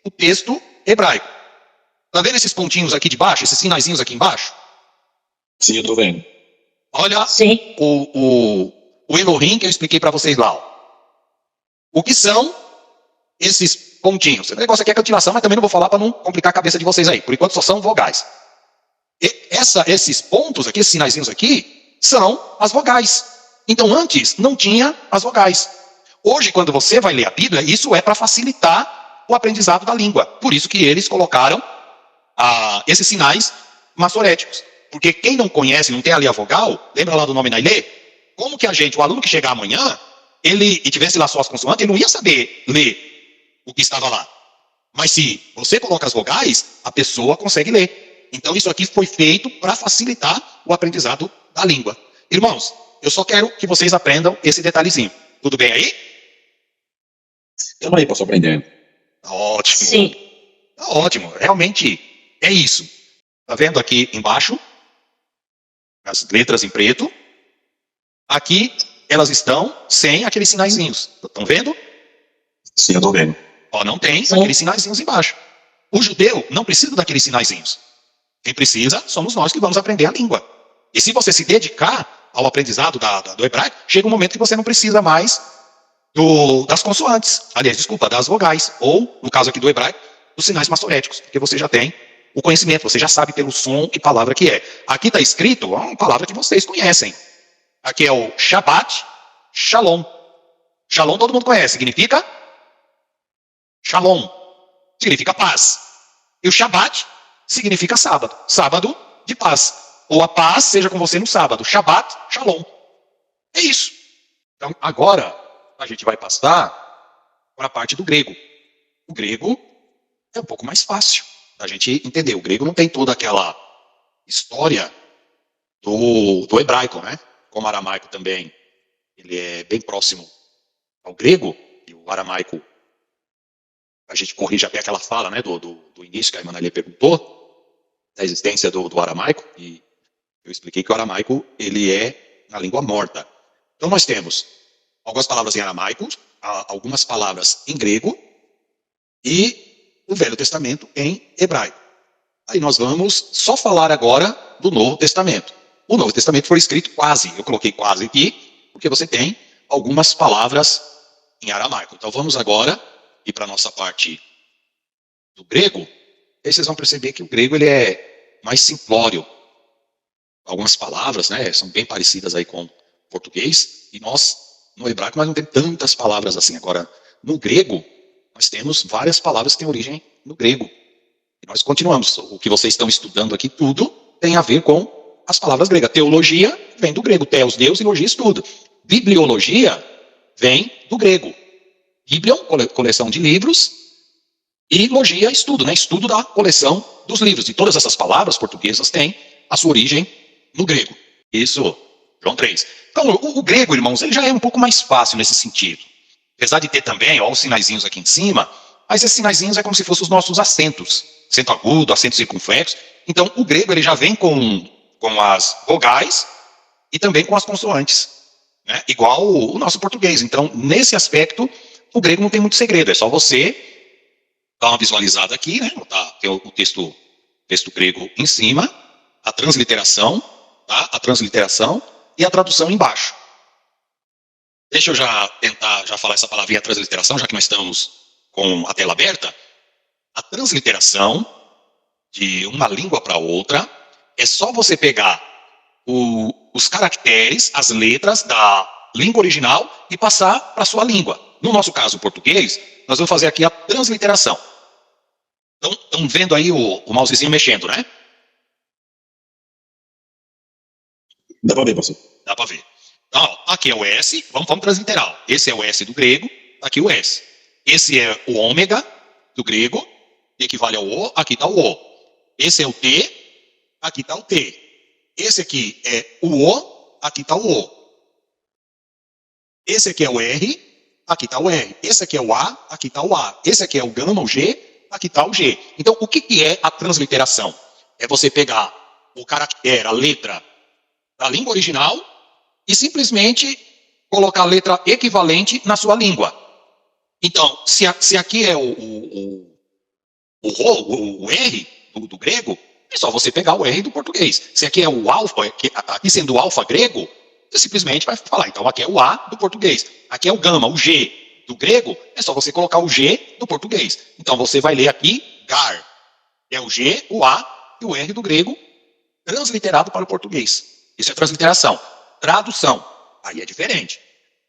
o texto hebraico. Está vendo esses pontinhos aqui de baixo, esses sinaizinhos aqui embaixo? Sim, eu estou vendo. Olha Sim. o Elohim que eu expliquei para vocês lá. Ó. O que são esses pontinhos? O negócio aqui é cantilação, mas também não vou falar para não complicar a cabeça de vocês aí. Por enquanto só são vogais. Esses pontos aqui, esses sinaizinhos aqui, são as vogais. Então antes não tinha as vogais. Hoje, quando você vai ler a Bíblia, isso é para facilitar o aprendizado da língua. Por isso que eles colocaram esses sinais massoréticos. Porque quem não conhece, não tem ali a vogal, lembra lá do nome Nailê? Como que o aluno que chegar amanhã, e tivesse lá só as consoantes, ele não ia saber ler o que estava lá. Mas se você coloca as vogais, a pessoa consegue ler. Então isso aqui foi feito para facilitar o aprendizado da língua. Irmãos, eu só quero que vocês aprendam esse detalhezinho. Tudo bem aí? Estamos aí, pastor, aprendendo. Ótimo. Sim. Ótimo. Realmente é isso. Tá vendo aqui embaixo? As letras em preto. Aqui elas estão sem aqueles sinaizinhos. Estão vendo? Sim, eu estou vendo. Ó, não tem Sim. aqueles sinaizinhos embaixo. O judeu não precisa daqueles sinaizinhos. Quem precisa somos nós que vamos aprender a língua. E se você se dedicar ao aprendizado do hebraico, chega um momento que você não precisa mais das consoantes. Aliás, desculpa, das vogais. Ou, no caso aqui do hebraico, dos sinais maçoréticos. Porque você já tem o conhecimento, você já sabe pelo som e palavra que é. Aqui está escrito uma palavra que vocês conhecem. Aqui é o Shabbat Shalom. Shalom todo mundo conhece. Significa Shalom. Significa paz. E o Shabbat significa sábado. Sábado de paz. Ou a paz seja com você no sábado. Shabbat Shalom. É isso. Então, agora, a gente vai passar para a parte do grego. O grego é um pouco mais fácil da gente entender. O grego não tem toda aquela história do hebraico, né? Como o aramaico também, ele é bem próximo ao grego, e o aramaico, a gente corrige até aquela fala, né, do início que a Emanuele perguntou, da existência do aramaico, e eu expliquei que o aramaico, ele é a língua morta. Então nós temos algumas palavras em aramaico, algumas palavras em grego, e o Velho Testamento em hebraico. Aí nós vamos só falar agora do Novo Testamento. O Novo Testamento foi escrito quase, eu coloquei quase aqui, porque você tem algumas palavras em aramaico. Então vamos agora ir para a nossa parte do grego. Aí vocês vão perceber que o grego ele é mais simplório. Algumas palavras, né, são bem parecidas aí com o português, e nós, no hebraico, nós não temos tantas palavras assim. Agora, no grego, nós temos várias palavras que têm origem no grego. E nós continuamos. O que vocês estão estudando aqui, tudo tem a ver com as palavras gregas. Teologia vem do grego. Theos, Deus, e logia, estudo. Bibliologia vem do grego. Biblion, coleção de livros, e logia, estudo, né? Estudo da coleção dos livros. E todas essas palavras portuguesas têm a sua origem no grego. Isso, João 3. Então, o grego, irmãos, ele já é um pouco mais fácil nesse sentido. Apesar de ter também, ó, os sinaizinhos aqui em cima, mas esses sinaizinhos é como se fossem os nossos acentos. Acento agudo, acento circunflexo. Então, o grego ele já vem com as vogais e também com as consoantes, né? Igual o nosso português. Então, nesse aspecto, o grego não tem muito segredo. É só você dar uma visualizada aqui, né? Tem o texto grego em cima, a transliteração, tá? A transliteração e a tradução embaixo. Deixa eu já tentar falar essa palavrinha transliteração, já que nós estamos com a tela aberta. A transliteração de uma língua para outra é só você pegar os caracteres, as letras da língua original e passar para a sua língua. No nosso caso, o português, nós vamos fazer aqui a transliteração. Então, estão vendo aí o mousezinho mexendo, né? Dá para ver, pastor? Dá para ver. Então, ó, aqui é o S, vamos transliterar. Esse é o S do grego, aqui o S. Esse é o ômega do grego, que equivale ao O, aqui está o O. Esse é o T, aqui está o T. Esse aqui é o O, aqui está o O. Esse aqui é o R, aqui está o R. Esse aqui é o A, aqui está o A. Esse aqui é o gama, o G, aqui está o G. Então, o que é a transliteração? É você pegar o caractere, a letra da língua original e simplesmente colocar a letra equivalente na sua língua. Então, se aqui é o R do grego, é só você pegar o R do português. Se aqui é o alfa, aqui sendo o alfa grego, você simplesmente vai falar, então aqui é o A do português. Aqui é o gama, o G do grego, é só você colocar o G do português. Então você vai ler aqui, gar. É o G, o A e o R do grego, transliterado para o português. Isso é transliteração. Tradução, aí é diferente.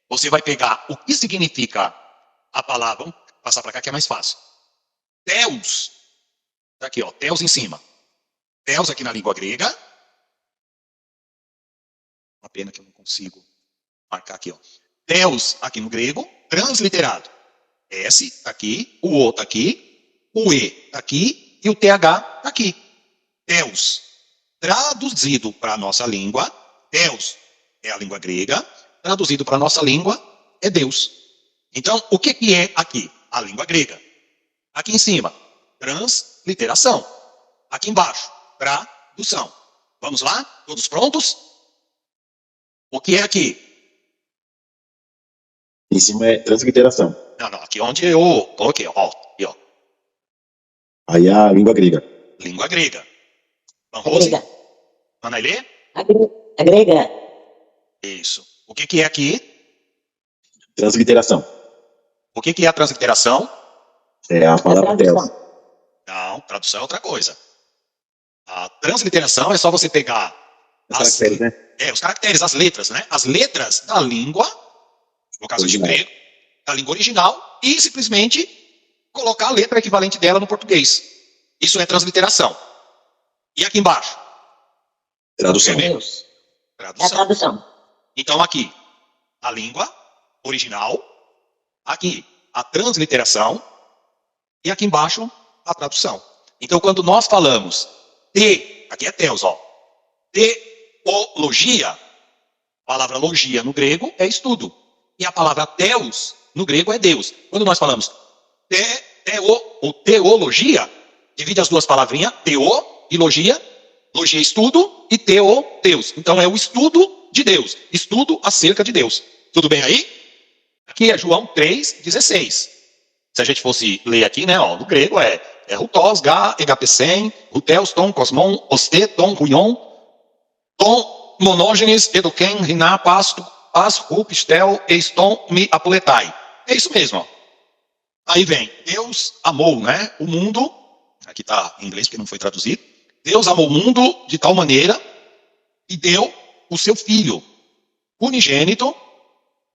Você vai pegar o que significa a palavra, vamos passar para cá que é mais fácil. Theos, tá aqui ó, Theos em cima. Theos aqui na língua grega. Uma pena que eu não consigo marcar aqui ó. Theos aqui no grego, transliterado. S tá aqui, o O tá aqui, o E tá aqui e o TH tá aqui. Theos, traduzido para a nossa língua, Theos é a língua grega, traduzido para a nossa língua é Deus. Então, o que é aqui? A língua grega. Aqui em cima, transliteração. Aqui embaixo, tradução. Vamos lá? Todos prontos? O que é aqui? Em cima é transliteração. Não, aqui onde eu coloquei, ó, aqui, ó. Aí é a língua grega. Língua grega. Van Rose? Grega. Ana Elê? A grega. Isso. O que é aqui? Transliteração. O que é a transliteração? É a A palavra Deus. tradução. Não, tradução é outra coisa. A transliteração é só você pegar Os caracteres, né? os caracteres, as letras, né? As letras da língua, no caso de Original. grego, da língua original, e simplesmente colocar a letra equivalente dela no português. Isso é transliteração. E aqui embaixo? Tradução. Deus. É a Tradução. tradução. Então aqui, a língua original, aqui, a transliteração, e aqui embaixo, a tradução. Então, quando nós falamos aqui é teos, ó, teologia, a palavra logia no grego é estudo, e a palavra teos no grego é Deus. Quando nós falamos ou teologia, divide as duas palavrinhas, teo e logia é estudo e Deus. Então é o estudo de Deus, estudo acerca de Deus. Tudo bem aí? Aqui é João 3,16. Se a gente fosse ler aqui, né, ó, no grego é rutos, ga, egapesen, ruteus, ton, cosmon, oste, ton, ruion, ton, monógenes, eduken, riná, pasto, pas, ru, pistel, eiston, mi, apoletai. É isso mesmo, ó. Aí vem, Deus amou, né, o mundo, aqui está em inglês porque não foi traduzido, Deus amou o mundo de tal maneira e deu o seu Filho unigênito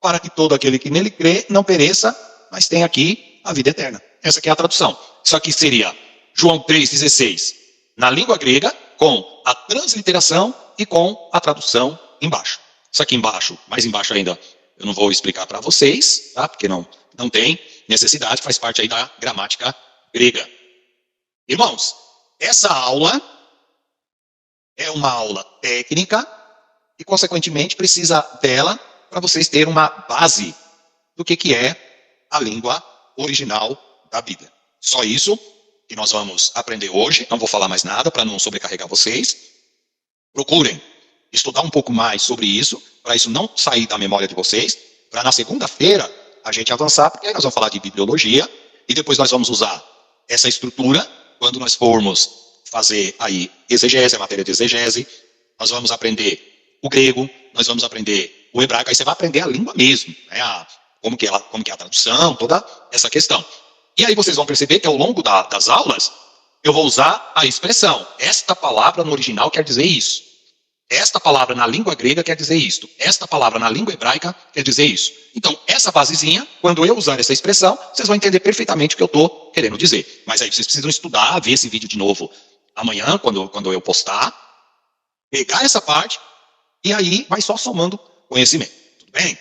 para que todo aquele que nele crê não pereça, mas tenha aqui a vida eterna. Essa aqui é a tradução. Isso aqui seria João 3,16 na língua grega, com a transliteração e com a tradução embaixo. Isso aqui embaixo, mais embaixo ainda, eu não vou explicar para vocês, tá? Porque não tem necessidade, faz parte aí da gramática grega. Irmãos, essa aula é uma aula técnica e, consequentemente, precisa dela para vocês terem uma base do que é a língua original da Bíblia. Só isso que nós vamos aprender hoje. Não vou falar mais nada para não sobrecarregar vocês. Procurem estudar um pouco mais sobre isso, para isso não sair da memória de vocês, para na segunda-feira a gente avançar, porque aí nós vamos falar de bibliologia e depois nós vamos usar essa estrutura quando nós formos fazer aí exegese, a matéria de exegese. Nós vamos aprender o grego, nós vamos aprender o hebraico, aí você vai aprender a língua mesmo, né? Como que é a tradução, toda essa questão. E aí vocês vão perceber que ao longo das aulas, eu vou usar a expressão, esta palavra no original quer dizer isso. Esta palavra na língua grega quer dizer isto. Esta palavra na língua hebraica quer dizer isso. Então, essa basezinha, quando eu usar essa expressão, vocês vão entender perfeitamente o que eu estou querendo dizer. Mas aí vocês precisam estudar, ver esse vídeo de novo amanhã, quando eu postar, pegar essa parte, e aí vai só somando conhecimento. Tudo bem?